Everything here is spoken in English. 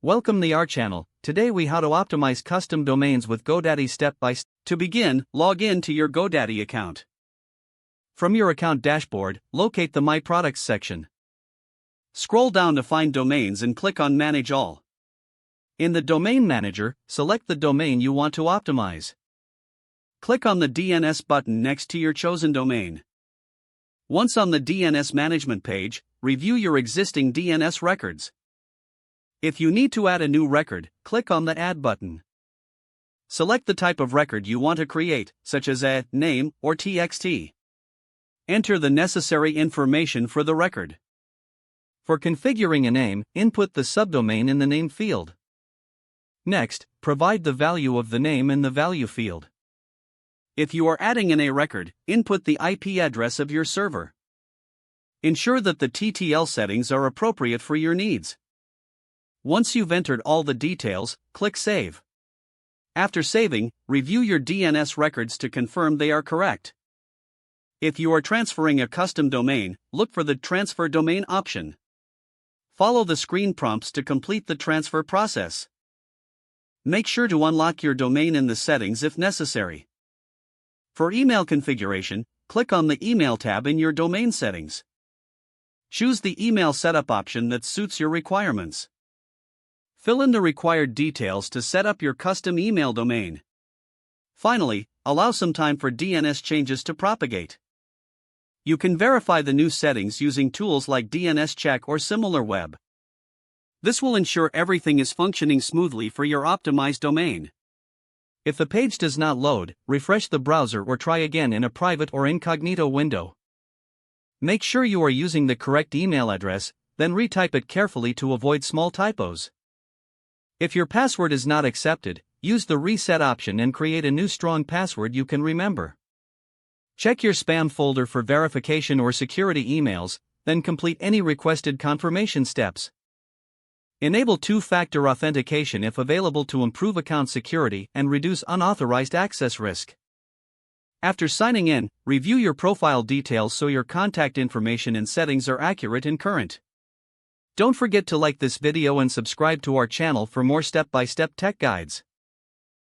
Welcome to our channel. Today we how to optimize custom domains with GoDaddy step by step. To begin, log in to your GoDaddy account. From your account dashboard, locate the My Products section. Scroll down to find domains and click on Manage All. In the Domain Manager, select the domain you want to optimize. Click on the DNS button next to your chosen domain. Once on the DNS management page, review your existing DNS records. If you need to add a new record, click on the Add button. Select the type of record you want to create, such as a name or TXT. Enter the necessary information for the record. For configuring a name, input the subdomain in the name field. Next, provide the value of the name in the value field. If you are adding in a record, input the IP address of your server. Ensure that the TTL settings are appropriate for your needs. Once you've entered all the details, click Save. After saving, review your DNS records to confirm they are correct. If you are transferring a custom domain, look for the Transfer Domain option. Follow the screen prompts to complete the transfer process. Make sure to unlock your domain in the settings if necessary. For email configuration, click on the Email tab in your domain settings. Choose the email setup option that suits your requirements. Fill in the required details to set up your custom email domain. Finally, allow some time for DNS changes to propagate. You can verify the new settings using tools like DNS Check or SimilarWeb. This will ensure everything is functioning smoothly for your optimized domain. If the page does not load, refresh the browser or try again in a private or incognito window. Make sure you are using the correct email address, then retype it carefully to avoid small typos. If your password is not accepted, use the Reset option and create a new strong password you can remember. Check your spam folder for verification or security emails, then complete any requested confirmation steps. Enable two-factor authentication if available to improve account security and reduce unauthorized access risk. After signing in, review your profile details so your contact information and settings are accurate and current. Don't forget to like this video and subscribe to our channel for more step-by-step tech guides.